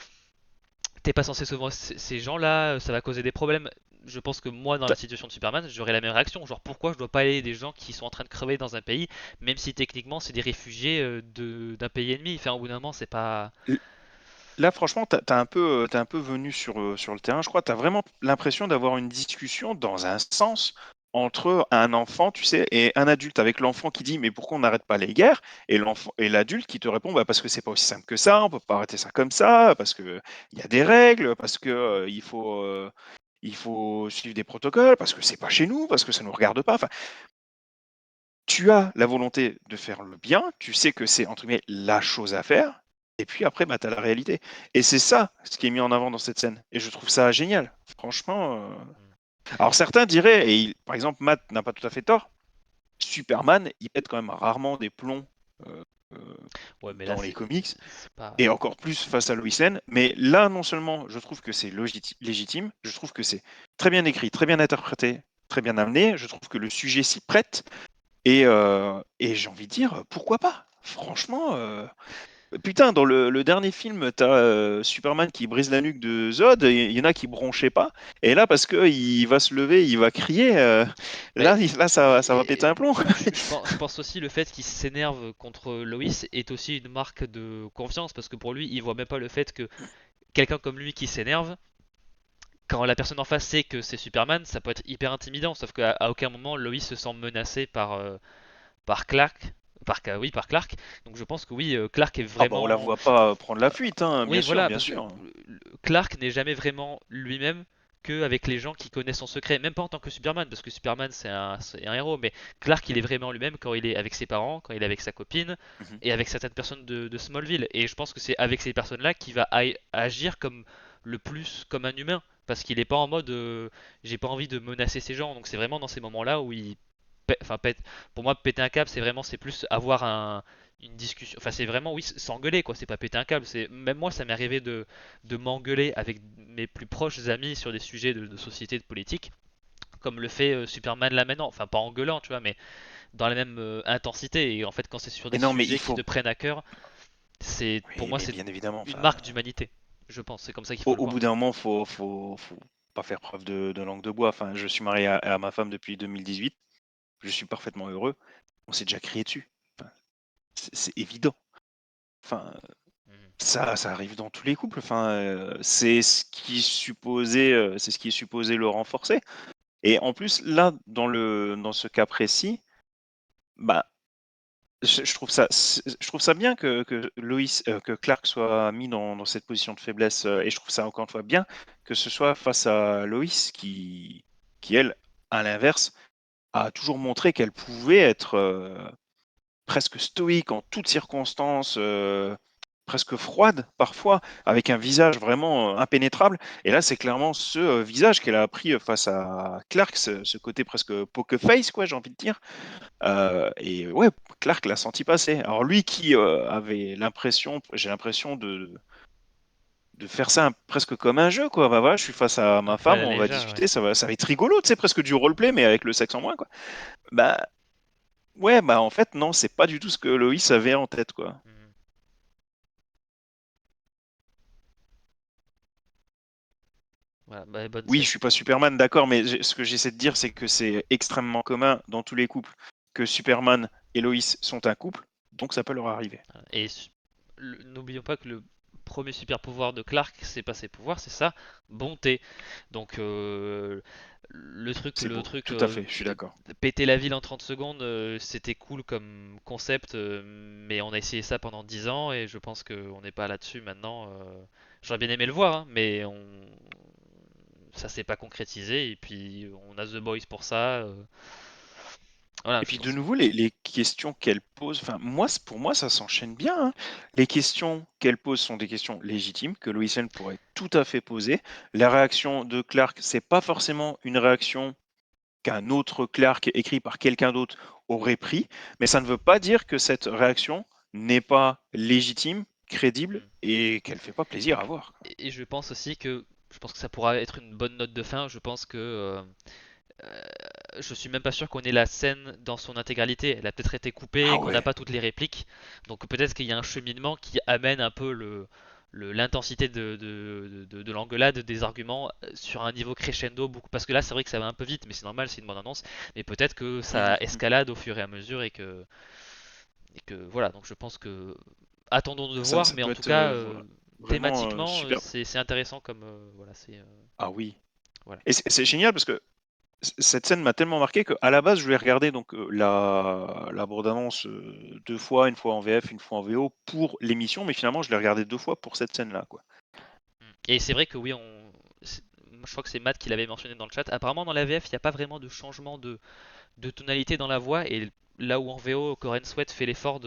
t'es pas censé sauver ces gens-là, ça va causer des problèmes. Je pense que moi, dans la situation de Superman, j'aurais la même réaction. Genre, pourquoi je dois pas aider des gens qui sont en train de crever dans un pays, même si techniquement c'est des réfugiés d'un pays ennemi. Enfin, au bout d'un moment, c'est pas. Là, franchement, t'es un peu venu sur le terrain. Je crois que tu as vraiment l'impression d'avoir une discussion dans un sens entre un enfant, tu sais, et un adulte, avec l'enfant qui dit mais pourquoi on n'arrête pas les guerres, et l'enfant et l'adulte qui te répond bah, parce que c'est pas aussi simple que ça, on peut pas arrêter ça comme ça, parce que il y a des règles, parce que il faut suivre des protocoles, parce que c'est pas chez nous, parce que ça nous regarde pas. Enfin, tu as la volonté de faire le bien, tu sais que c'est entre guillemets la chose à faire, et puis après, bah, tu as la réalité. Et c'est ça ce qui est mis en avant dans cette scène. Et je trouve ça génial. Franchement. Alors certains diraient, par exemple, Matt n'a pas tout à fait tort, Superman, il pète quand même rarement des plombs Ouais, mais là dans les comics, c'est pas. et encore plus face à Lois Lane. Mais là, non seulement je trouve que c'est légitime, je trouve que c'est très bien écrit, très bien interprété, très bien amené. Je trouve que le sujet s'y prête. Et j'ai envie de dire, pourquoi pas? Franchement, putain, dans le dernier film, t'as Superman qui brise la nuque de Zod, il y en a qui bronchaient pas. Et là, parce que il va se lever, il va crier, Mais là ça va péter un plomb. je pense aussi le fait qu'il s'énerve contre Lois est aussi une marque de confiance parce que pour lui, il voit même pas le fait que quelqu'un comme lui qui s'énerve, quand la personne en face sait que c'est Superman, ça peut être hyper intimidant. Sauf qu'à aucun moment Lois se sent menacée par Clark. Oui, par Clark. Donc je pense que oui, Clark est Ah bah on la vraiment. voit pas prendre la fuite, hein, Oui, bien sûr, voilà, bien parce que sûr. Clark n'est jamais vraiment lui-même que avec les gens qui connaissent son secret, même pas en tant que Superman, parce que Superman c'est un héros, mais Clark il est vraiment lui-même quand il est avec ses parents, quand il est avec sa copine Mhm. et avec certaines personnes de Smallville. Et je pense que c'est avec ces personnes-là qu'il va agir comme le plus comme un humain, parce qu'il est pas en mode j'ai pas envie de menacer ces gens. Donc c'est vraiment dans ces moments-là où enfin pour moi péter un câble c'est plus avoir une discussion. Enfin, c'est vraiment, oui, s'engueuler, quoi. C'est pas péter un câble. Même moi, ça m'est arrivé de m'engueuler avec mes plus proches amis sur des sujets de société, de politique, comme le fait Superman là maintenant. Enfin, pas engueulant, tu vois, mais dans la même intensité. Et en fait, quand c'est sur des Mais non, mais sujets qui te prennent à cœur, pour oui, moi, mais c'est bien évidemment, une enfin, marque d'humanité. Je pense, c'est comme ça qu'il faut le au bout voir. d'un moment, faut pas faire preuve de langue de bois. Enfin, je suis marié à ma femme depuis 2018, je suis parfaitement heureux. On s'est déjà crié dessus. Enfin, c'est évident. Enfin, Mhm. ça arrive dans tous les couples. Enfin, c'est ce qui est supposé le renforcer. Et en plus, là, dans ce cas précis, bah, je trouve ça bien que Clark soit mis dans cette position de faiblesse. Et je trouve ça encore une fois bien que ce soit face à Lois qui elle, à l'inverse, a toujours montré qu'elle pouvait être presque stoïque en toutes circonstances, presque froide parfois, avec un visage vraiment impénétrable. Et là, c'est clairement ce visage qu'elle a appris face à Clark, ce côté presque poker face, quoi, j'ai envie de dire. Et ouais, Clark l'a senti passer. Alors lui qui avait l'impression, j'ai l'impression de faire ça presque comme un jeu, quoi. Bah voilà, je suis face à Un ma peu à femme, la on va légère, ouais. discuter, ça va être rigolo, tu sais, presque du roleplay, mais avec le sexe en moins, quoi. Bah ouais, bah en fait, non, c'est pas du tout ce que Loïs avait en tête, quoi. Mhm. Voilà, bah, bonne Oui, je scène. suis pas Superman, d'accord, mais ce que j'essaie de dire, c'est que c'est extrêmement commun dans tous les couples que Superman et Lois sont un couple, donc ça peut leur arriver. Et n'oublions pas que le premier super pouvoir de Clark, c'est pas ses pouvoirs, c'est sa bonté. Donc le truc, C'est le beau, truc tout à fait, je suis d'accord. péter la ville en 30 secondes, c'était cool comme concept, mais on a essayé ça pendant 10 ans et je pense qu'on n'est pas là-dessus maintenant. J'aurais bien aimé le voir, hein, mais ça s'est pas concrétisé et puis on a The Boys pour ça. Voilà, Et je puis de pense. nouveau, les questions qu'elle pose, enfin, pour moi, ça s'enchaîne bien, hein. Les questions qu'elle pose sont des questions légitimes que Lois Lane pourrait tout à fait poser. La réaction de Clark, c'est pas forcément une réaction qu'un autre Clark écrit par quelqu'un d'autre aurait pris, mais ça ne veut pas dire que cette réaction n'est pas légitime, crédible Hmm. et qu'elle fait pas plaisir à voir. Et je pense que ça pourra être une bonne note de fin. Je pense que je suis même pas sûr qu'on ait la scène dans son intégralité. Elle a peut-être été coupée et Ah qu'on n'a ouais. pas toutes les répliques. Donc peut-être qu'il y a un cheminement qui amène un peu l'intensité de l'engueulade, des arguments sur un niveau crescendo. Parce que là, c'est vrai que ça va un peu vite, mais c'est normal, c'est une bonne annonce. Mais peut-être que ça Mhm. escalade au fur et à mesure et que voilà. Donc je pense que attendons de voir, Ça mais en peut tout être cas, vraiment thématiquement, super. c'est intéressant comme voilà, Ah oui. voilà. Et c'est génial parce que cette scène m'a tellement marqué qu'à la base, je voulais regarder donc la bande-annonce deux fois, une fois en VF, une fois en VO pour l'émission, mais finalement, je l'ai regardé deux fois pour cette scène-là, quoi. Et c'est vrai que oui, je crois que c'est Matt qui l'avait mentionné dans le chat. Apparemment, dans la VF, il n'y a pas vraiment de changement de tonalité dans la voix. Et là où en VO, Coren Sweat fait l'effort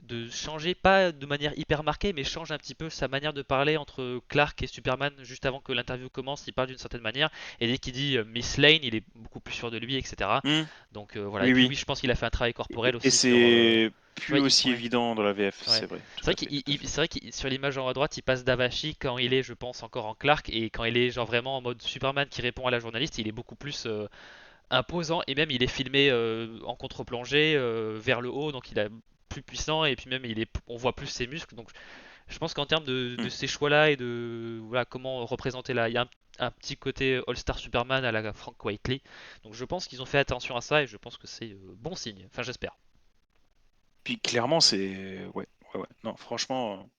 de changer, pas de manière hyper marquée, mais change un petit peu sa manière de parler entre Clark et Superman juste avant que l'interview commence. Il parle d'une certaine manière, et dès qu'il dit Miss Lane, il est beaucoup plus sûr de lui, etc. Hmm, Donc voilà. Et oui, puis oui. oui, je pense qu'il a fait un travail corporel Et aussi sur. c'est Tu plus vois, aussi ouais. évident dans la VF, Ouais. c'est vrai, C'est vrai tout à fait, tout à fait. c'est vrai que sur l'image en haut à droite, il passe d'Avachi quand il est, je pense, encore en Clark, et quand il est genre vraiment en mode Superman qui répond à la journaliste, il est beaucoup plus imposant, et même il est filmé en contre-plongée vers le haut, donc il est plus puissant, et puis même on voit plus ses muscles. Donc je pense qu'en termes de Hmm. ces choix-là et de voilà comment représenter là, il y a un petit côté All-Star Superman à la Frank Whiteley. Donc je pense qu'ils ont fait attention à ça, et je pense que c'est bon signe. Enfin, j'espère. Puis clairement, c'est. Ouais, ouais, ouais. Non, franchement,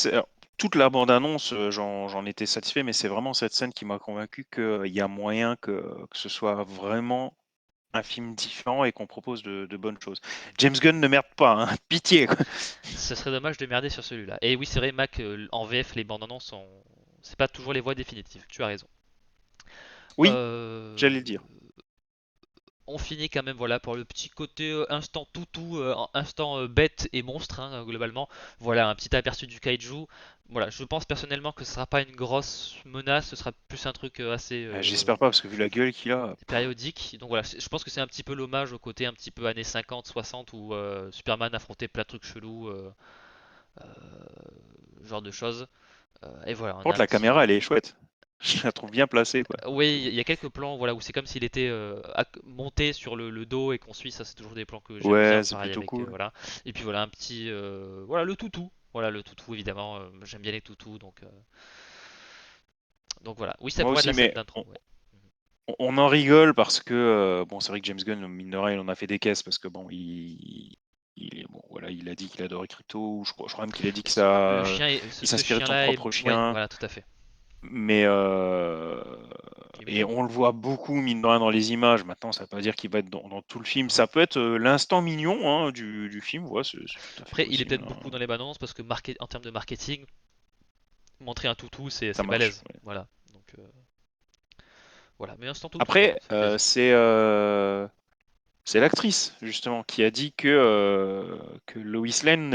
alors, toute la bande-annonce, j'en étais satisfait, mais c'est vraiment cette scène qui m'a convaincu qu'il y a moyen que ce soit vraiment un film différent et qu'on propose de bonnes choses. James Gunn ne merde pas, hein. Pitié, quoi. Ce serait dommage de merder sur celui-là. Et oui, c'est vrai, Mac, en VF, les bandes annonces sont. C'est pas toujours les voix définitives, tu as raison. Oui, Euh, j'allais le dire. On finit quand même voilà pour le petit côté instant toutou, instant bête et monstre hein, globalement. Voilà un petit aperçu du kaiju. Voilà, je pense personnellement que ce sera pas une grosse menace, ce sera plus un truc assez J'espère pas, parce que vu la gueule qu'il a. périodique. Donc voilà, je pense que c'est un petit peu l'hommage au côté un petit peu années 50, 60 où Superman affrontait plein de trucs chelous, euh, genre de choses. Et voilà, on Par a contre, un la petit. caméra, elle est chouette. Je la trouve bien placée, quoi. Oui, il y a quelques plans voilà, où c'est comme s'il était monté sur le dos et qu'on suit. Ça, c'est toujours des plans que j'aime bien. Ouais, c'est Pareil plutôt avec. cool. Voilà. Et puis voilà, un petit. Voilà, le toutou. Voilà, le toutou, évidemment. J'aime bien les toutous. Donc voilà. Oui, ça Moi pourrait être aussi, la scène mais d'intro. Ouais. on en rigole parce que, bon, c'est vrai que James Gunn, mine de rien, il en a fait des caisses parce que, bon, bon, voilà, il a dit qu'il adorait Crypto, ou je crois même qu'il a dit que Le ça, chien, il ce s'inspirait de son chien-là est. propre Oui, chien, voilà, tout à fait. mais Il est et mignon. on le voit beaucoup, mine de rien, dans les images. Maintenant, ça ne veut pas dire qu'il va être dans tout le film. Non. Ça peut être l'instant mignon hein, du film, ouais, c'est tout à fait Après, il est possible, peut-être hein. beaucoup dans les bandes annonces parce que en termes de marketing, montrer un toutou, Ça c'est marche. balèze. Ouais. Voilà. Donc voilà. Mais instant toutou, voilà, Après, ça fait plaisir. c'est l'actrice, justement, qui a dit que Lois Lane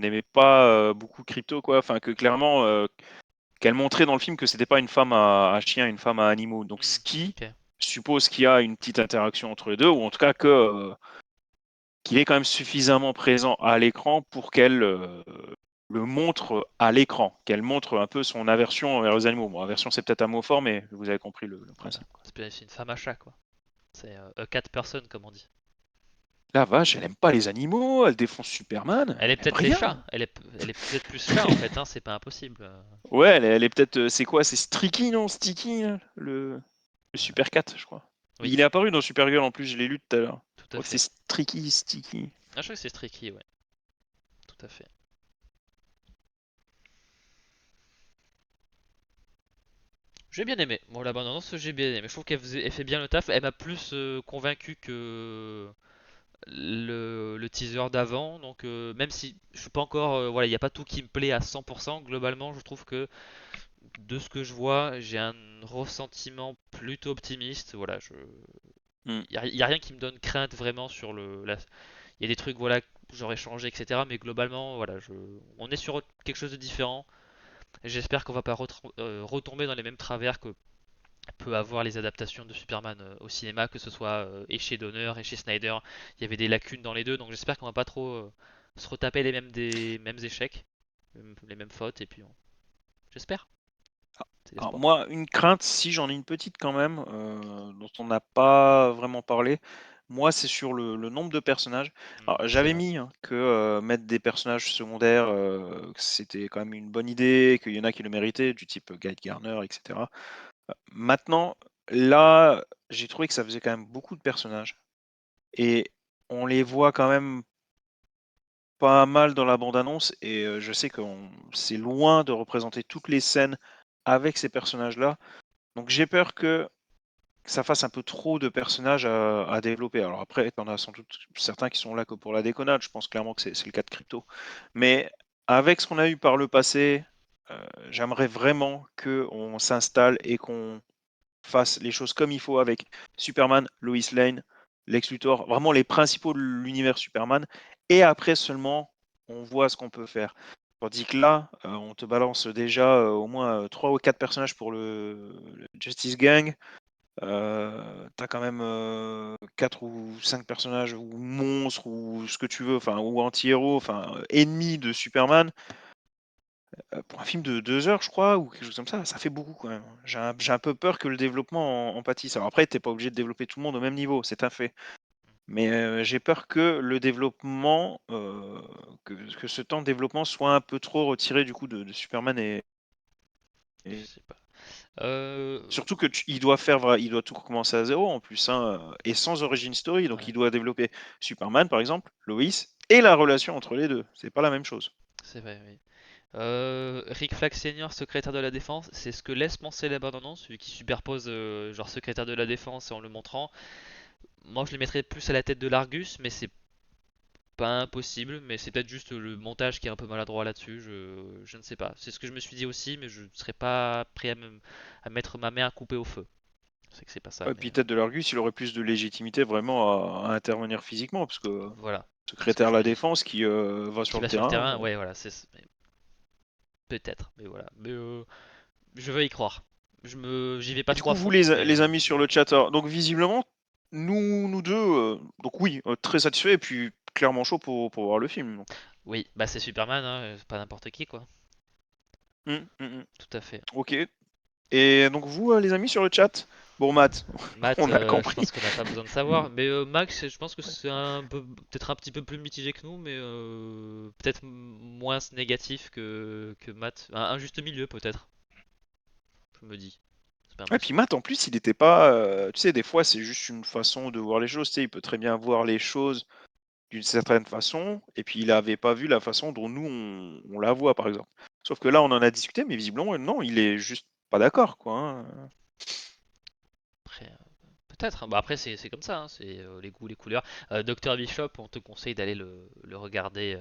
n'aimait pas beaucoup Crypto, quoi. Enfin, que clairement, qu'elle montrait dans le film que c'était pas une femme à chien, une femme à animaux. Donc, ce qui Ok. suppose qu'il y a une petite interaction entre les deux, ou en tout cas qu'il est quand même suffisamment présent à l'écran pour qu'elle le montre à l'écran, qu'elle montre un peu son aversion envers les animaux. Bon, aversion, c'est peut-être un mot fort, mais vous avez compris le Voilà. principe, quoi. C'est une femme à chat, quoi. C'est a cat person, comme on dit. La vache, elle aime pas les animaux, elle défonce Superman, Elle est elle aime peut-être les rien. chats. Elle est peut-être plus chat en fait. Hein, c'est pas impossible. Ouais, elle est peut-être. C'est quoi? C'est Streaky, non? Sticky, là, le Super Cat, je crois. Oui, Il est apparu dans Supergirl en plus, je l'ai lu tout à l'heure. Je tout à crois que c'est fait. Streaky, Sticky. Ah, je crois que c'est Streaky, ouais. Tout à fait. J'ai bien aimé. Bon, la bande-annonce, j'ai bien aimé. Je trouve elle fait bien le taf. Elle m'a plus convaincu que le teaser d'avant. Donc, même si je suis pas encore. Voilà, il n'y a pas tout qui me plaît à 100%. Globalement, je trouve que de ce que je vois, j'ai un ressentiment plutôt optimiste. Voilà, Hmm. y a rien qui me donne crainte vraiment sur il y a des trucs voilà que j'aurais changé, etc. Mais globalement, voilà, on est sur quelque chose de différent. J'espère qu'on va pas retomber dans les mêmes travers que peut avoir les adaptations de Superman au cinéma, que ce soit et chez Donner et chez Snyder. Il y avait des lacunes dans les deux, donc j'espère qu'on va pas trop se retaper des mêmes échecs, les mêmes fautes, et puis j'espère. C'est Alors l'espoir. moi, une crainte, si j'en ai une petite quand même, dont on n'a pas vraiment parlé, moi c'est sur le nombre de personnages. Alors C'est j'avais vrai. mis hein, que mettre des personnages secondaires, que c'était quand même une bonne idée, qu'il y en a qui le méritaient, du type Guy Garner, etc. Maintenant, là, j'ai trouvé que ça faisait quand même beaucoup de personnages et on les voit quand même pas mal dans la bande-annonce et je sais que c'est loin de représenter toutes les scènes avec ces personnages-là. Donc j'ai peur que ça fasse un peu trop de personnages à développer. Alors après, t'en as sans doute certains qui sont là que pour la déconnade. Je pense clairement que c'est le cas de Crypto. Mais avec ce qu'on a eu par le passé, j'aimerais vraiment qu'on s'installe et qu'on fasse les choses comme il faut avec Superman, Lois Lane, Lex Luthor, vraiment les principaux de l'univers Superman. et après seulement, on voit ce qu'on peut faire. Tandis que là, on te balance déjà au moins 3 ou 4 personnages pour le Justice Gang. T'as quand même 4 ou 5 personnages ou monstres ou ce que tu veux, enfin, ou anti-héros, enfin, ennemis de Superman. Pour un film de 2 heures, je crois, ou quelque chose comme ça fait beaucoup quand même. J'ai un peu peur que le développement en pâtisse. Alors après, t'es pas obligé de développer tout le monde au même niveau, c'est un fait. Mais j'ai peur que le développement, que ce temps de développement soit un peu trop retiré du coup de Superman Je et sais pas. Euh, surtout que il doit tout recommencer à zéro en plus, hein, et sans origin story. Donc il ouais, doit développer Superman par exemple, Lois et la relation entre les deux. C'est pas la même chose. c'est vrai, oui. Rick Flag Senior, secrétaire de la défense, c'est ce que laisse penser la bande-annonce, celui qui superpose genre secrétaire de la défense en le montrant. Moi, je le mettrais plus à la tête de l'Argus, mais c'est pas impossible, mais c'est peut-être juste le montage qui est un peu maladroit là-dessus. Je ne sais pas. C'est ce que je me suis dit aussi, mais je ne serais pas prêt à mettre ma main à couper au feu. Je sais que c'est pas ça, Ouais, mais puis peut-être de l'Argus, il aurait plus de légitimité vraiment à intervenir physiquement, parce que voilà. C'est ce que secrétaire à je me la dis. défense qui va Qui sur le va sur le terrain, terrain, bon. ouais, voilà, peut-être, mais voilà. Mais je veux y croire. J'y vais pas Et du trop à coup, vous fond, les mais amis sur le chat, alors, donc visiblement, nous deux, donc oui, très satisfaits et puis clairement chaud pour voir le film. Donc. oui, bah c'est Superman, hein, c'est pas n'importe qui, quoi. Hum. Tout à fait. Ok. Et donc vous, les amis sur le chat, bon Matt, Matt, on a je compris. pense qu'on n'a pas besoin de savoir. Mais Max, je pense que c'est un peu, peut-être un petit peu plus mitigé que nous, mais peut-être moins négatif que Matt. Un juste milieu, peut-être. Je me dis. C'est pas Et puis impossible. Matt, en plus, il était pas, tu sais, des fois, c'est juste une façon de voir les choses. Tu sais, il peut très bien voir les choses d'une certaine façon, et puis il avait pas vu la façon dont nous on la voit, par exemple. Sauf que là, on en a discuté, mais visiblement, non, il est juste pas d'accord, quoi. Hein. Après, peut-être, hein. Bah après, c'est comme ça, hein, c'est les goûts, les couleurs. Dr. Bishop, on te conseille d'aller le regarder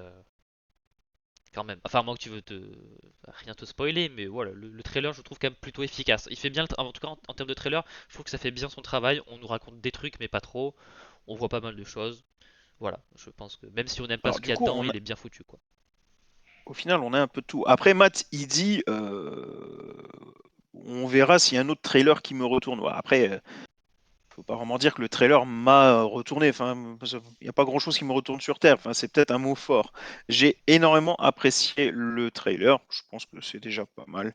quand même. Enfin, moi que tu veux rien te spoiler, mais voilà, le trailer, je trouve quand même plutôt efficace. Il fait bien, en tout cas en termes de trailer, je trouve que ça fait bien son travail. On nous raconte des trucs, mais pas trop. On voit pas mal de choses. Voilà, je pense que même si on n'aime pas Alors ce qu'il du y a coup, dedans, il est bien foutu, quoi. au final, on a un peu de tout. Après, Matt, il dit, on verra s'il y a un autre trailer qui me retourne. Ouais, après, faut pas vraiment dire que le trailer m'a retourné. Enfin, il n'y a pas grand-chose qui me retourne sur Terre. Enfin, c'est peut-être un mot fort. J'ai énormément apprécié le trailer. Je pense que c'est déjà pas mal.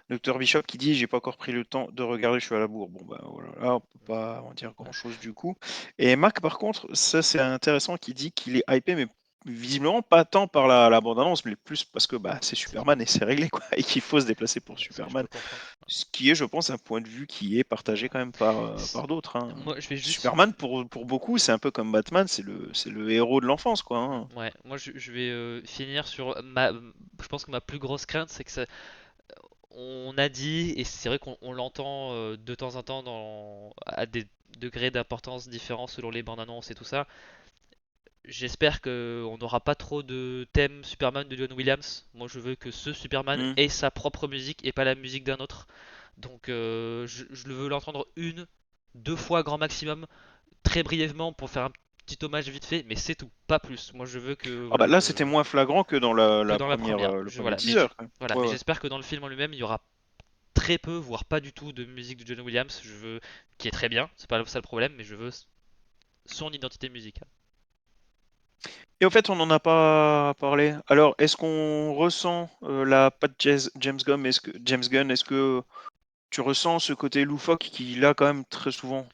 Docteur Bishop qui dit, j'ai pas encore pris le temps de regarder, je suis à la bourre. Bon, bah voilà, là, on peut pas en dire Ouais. grand-chose du coup. Et Mac, par contre, ça c'est intéressant, qui dit qu'il est hypé, mais visiblement pas tant par la bande-annonce, mais plus parce que bah, c'est C'est Superman et c'est réglé, quoi, et qu'il faut se déplacer pour ce que je peux Superman. comprendre. Ce qui est, je pense, un point de vue qui est partagé Voilà. quand même par d'autres. Hein. Moi, je vais juste. Superman, pour beaucoup, c'est un peu comme Batman, c'est le héros de l'enfance, quoi. Hein. Ouais, moi je vais finir sur ma. Je pense que ma plus grosse crainte, c'est que ça. On a dit, et c'est vrai qu'on l'entend de temps en temps à des degrés d'importance différents selon les bandes annonces et tout ça. J'espère qu'on n'aura pas trop de thème Superman de John Williams. Moi, je veux que ce Superman Hmm. ait sa propre musique et pas la musique d'un autre. Donc, je le veux l'entendre deux fois grand maximum, très brièvement pour faire un petit hommage vite fait, mais c'est tout, pas plus. Moi, je veux que Ah voilà, bah là, c'était moins flagrant que dans que dans la première. le premier Voilà, teaser. Quand même. voilà, mais Ouais, ouais. j'espère que dans le film en lui-même, il y aura très peu, voire pas du tout de musique de John Williams. Je veux, qui est très bien, c'est pas ça le problème, mais je veux son identité musicale. Et au fait, on n'en a pas parlé. Alors, est-ce qu'on ressent la patte James Gunn? Est-ce que tu ressens ce côté loufoque qu'il a quand même très souvent?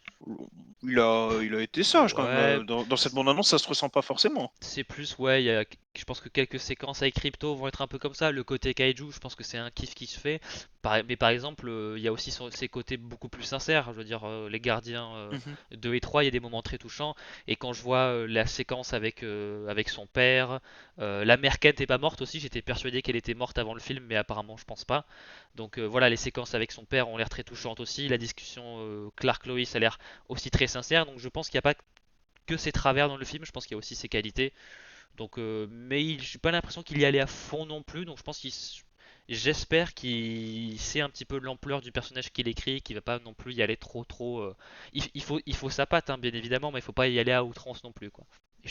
Il a été sage quand même. Ouais, Dans cette bande-annonce, ça se ressent pas forcément. c'est plus, ouais, je pense que quelques séquences avec Crypto vont être un peu comme ça. Le côté kaiju, je pense que c'est un kiff qui se fait. Mais par exemple, il y a aussi ses côtés beaucoup plus sincères. Je veux dire, les gardiens Mhm. 2 et 3, il y a des moments très touchants. Et quand je vois la séquence avec son père, la mère Kent est pas morte aussi. J'étais persuadé qu'elle était morte avant le film, mais apparemment, je pense pas. Donc voilà, les séquences avec son père ont l'air très touchantes aussi. La discussion Clark-Lois a l'air aussi très sincère. Donc je pense qu'il n'y a pas que ses travers dans le film, je pense qu'il y a aussi ses qualités. Donc, mais j'ai pas l'impression qu'il y allait à fond non plus. Donc, je pense j'espère qu'il sait un petit peu l'ampleur du personnage qu'il écrit, qu'il va pas non plus y aller trop. Il faut sa patte, hein, bien évidemment, mais il faut pas y aller à outrance non plus, quoi. Et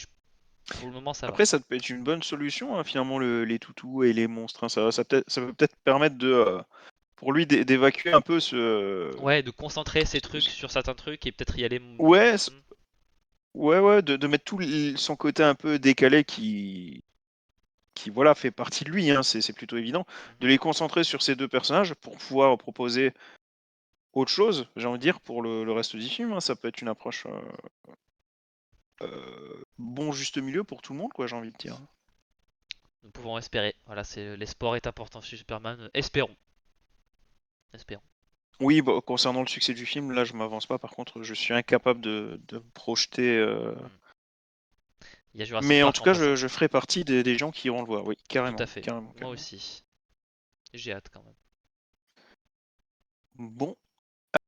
Pour le moment, ça va. Après, ça peut être une bonne solution, hein, finalement, les toutous et les monstres, hein. Ça peut peut-être permettre de, pour lui d'évacuer un peu Ouais, de concentrer ses ce- trucs sur certains trucs et peut-être y aller. Ouais, Hmm. ouais, de mettre son côté un peu décalé qui voilà, fait partie de lui, hein, c'est plutôt évident, de Mhm. les concentrer sur ces deux personnages pour pouvoir proposer autre chose, j'ai envie de dire, pour le reste du film, hein. Ça peut être une approche bon juste milieu pour tout le monde, quoi, j'ai envie de dire. Nous pouvons espérer. Voilà, c'est l'espoir est important chez Superman. Espérons. Espérons. Oui, bah, concernant le succès du film, là je m'avance pas, par contre, je suis incapable de me projeter. Hmm. Il y a Jurassic Mais en Park tout en cas, passant. je ferai partie des gens qui iront le voir, oui, Tout à carrément, fait. carrément, Moi carrément. aussi. J'ai hâte quand même. Bon,